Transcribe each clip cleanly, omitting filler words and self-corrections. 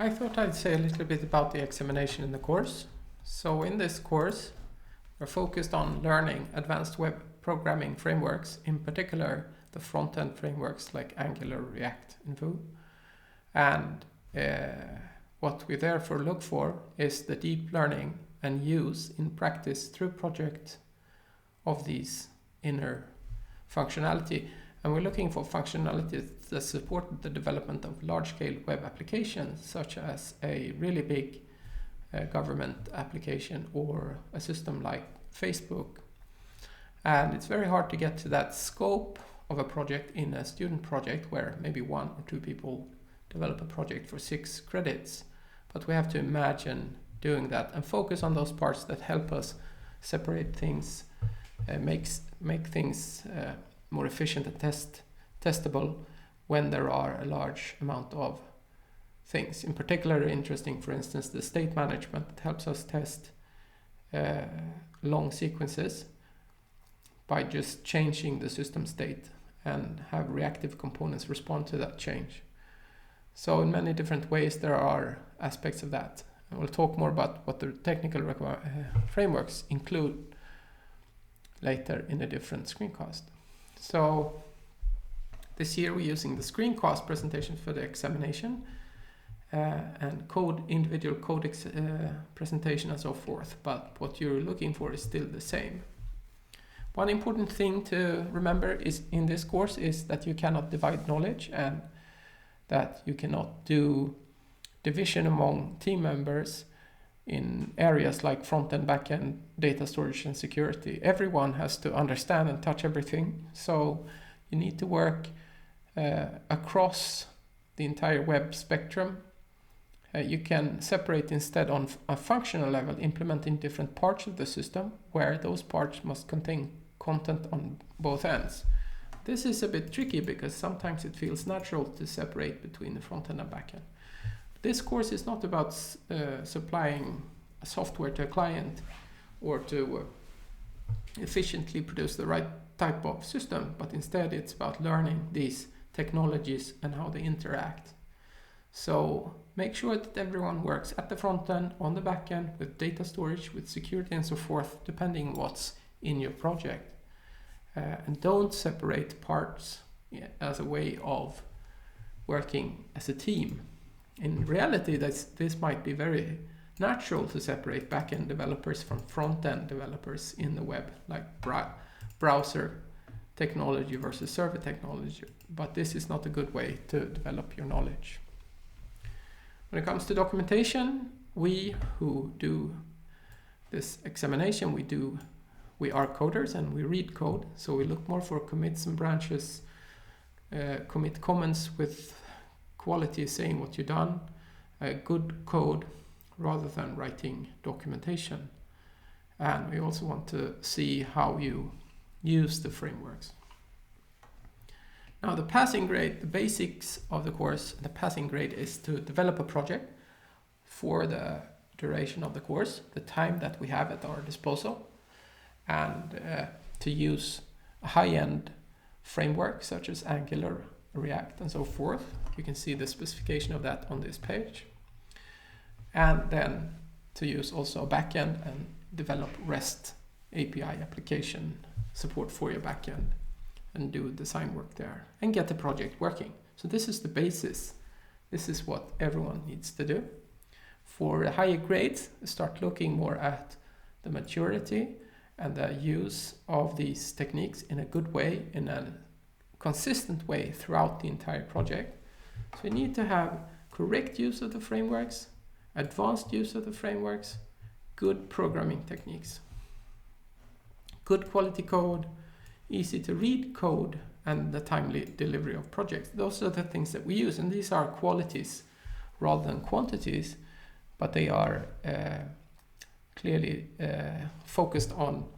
I thought I'd say a little bit about the examination in the course. So in this course, we're focused on learning advanced web programming frameworks, in particular the front-end frameworks like Angular, React, and Vue. And what we therefore look for is the deep learning and use in practice through project of these inner functionality. And we're looking for functionality that support the development of large-scale web applications, such as a really big government application or a system like Facebook. And it's very hard to get to that scope of a project in a student project where maybe 1 or 2 people develop a project for 6 credits. But we have to imagine doing that and focus on those parts that help us separate things, make things more efficient and testable when there are a large amount of things. In particular, interesting, for instance, the state management that helps us test long sequences by just changing the system state and have reactive components respond to that change. So in many different ways there are aspects of that. And we'll talk more about what the technical frameworks include later in a different screencast. So this year we're using the screencast presentation for the examination and individual code presentation and so forth, but what you're looking for is still the same. One important thing to remember is in this course is that you cannot divide knowledge and that you cannot do division among team members in areas like front-end, back-end, data storage and security. Everyone has to understand and touch everything. So you need to work across the entire web spectrum. You can separate instead on a functional level, implementing different parts of the system where those parts must contain content on both ends. This is a bit tricky because sometimes it feels natural to separate between the front end and back end. This course is not about supplying a software to a client or to efficiently produce the right type of system, but instead it's about learning these technologies and how they interact. So make sure that everyone works at the front end, on the back end, with data storage, with security and so forth, depending on what's in your project. And don't separate parts as a way of working as a team. In reality, this might be very natural to separate back-end developers from front-end developers in the web, like browser technology versus server technology. But this is not a good way to develop your knowledge. When it comes to documentation, we who do this examination, we are coders and we read code. So we look more for commits and branches, commit comments with quality saying what you've done, good code rather than writing documentation. And we also want to see how you use the frameworks. Now the passing grade, the basics of the course, the passing grade is to develop a project for the duration of the course, the time that we have at our disposal, and to use a high-end framework such as Angular, React and so forth. You can see the specification of that on this page. And then to use also a backend and develop REST API application support for your backend and do design work there and get the project working. So this is the basis. This is what everyone needs to do. For higher grades, start looking more at the maturity and the use of these techniques in a good way, in a consistent way throughout the entire project. So you need to have correct use of the frameworks, advanced use of the frameworks, good programming techniques, good quality code, easy to read code, and the timely delivery of projects. Those are the things that we use, and these are qualities rather than quantities, but they are clearly focused on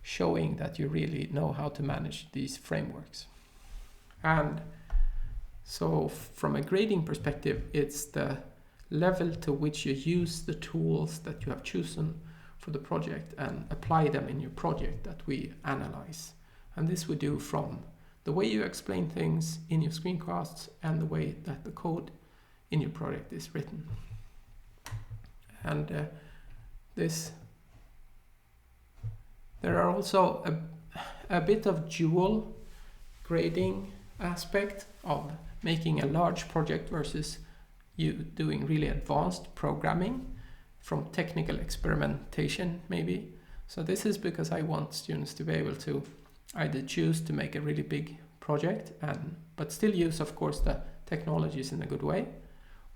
showing that you really know how to manage these frameworks. And so from a grading perspective, it's the level to which you use the tools that you have chosen for the project and apply them in your project that we analyze. And this we do from the way you explain things in your screencasts and the way that the code in your project is written. And there are also a bit of dual grading aspect of making a large project versus you doing really advanced programming from technical experimentation maybe. So this is because I want students to be able to either choose to make a really big project but still use, of course, the technologies in a good way,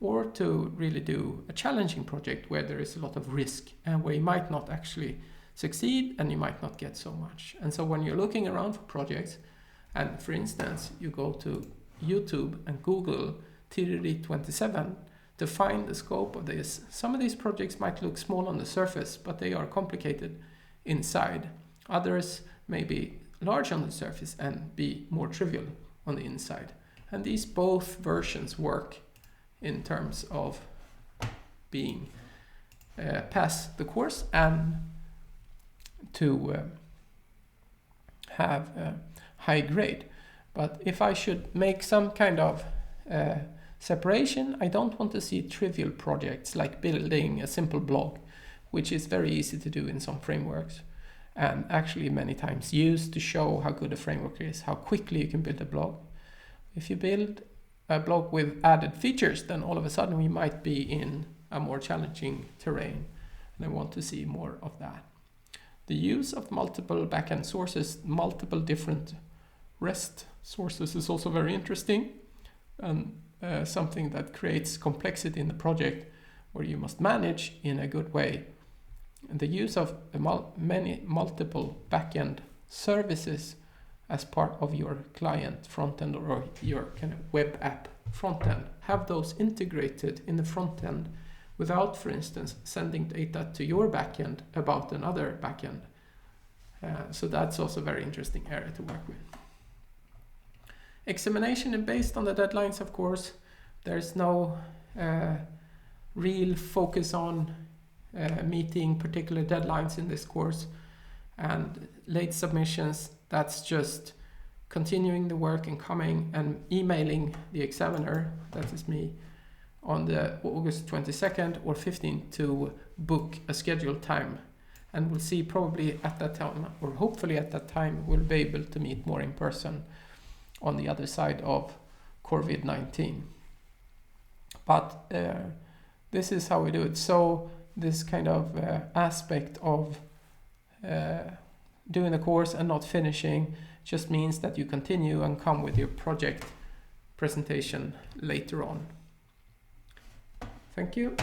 or to really do a challenging project where there is a lot of risk and where you might not actually succeed and you might not get so much. And so when you're looking around for projects, and for instance, you go to YouTube and Google TDD27 to find the scope of this, some of these projects might look small on the surface, but they are complicated inside. Others may be large on the surface and be more trivial on the inside. And these both versions work in terms of being pass the course and to have a high grade. But if I should make some kind of separation, I don't want to see trivial projects like building a simple blog, which is very easy to do in some frameworks and actually many times used to show how good a framework is, how quickly you can build a blog. If you build a blog with added features, then all of a sudden we might be in a more challenging terrain, and I want to see more of that. The use of multiple backend sources, multiple different REST sources is also very interesting, and something that creates complexity in the project where you must manage in a good way. And the use of many multiple backend services as part of your client frontend or your kind of web app frontend, have those integrated in the front-end without, for instance, sending data to your backend about another backend. So that's also a very interesting area to work with. Examination is based on the deadlines, of course. There's no real focus on meeting particular deadlines in this course. And late submissions, that's just continuing the work and coming and emailing the examiner, that is me, on the August 22nd or 15th to book a scheduled time. And we'll see probably at that time, or hopefully at that time, we'll be able to meet more in person on the other side of COVID-19. But this is how we do it. So this kind of aspect of doing the course and not finishing just means that you continue and come with your project presentation later on. Thank you.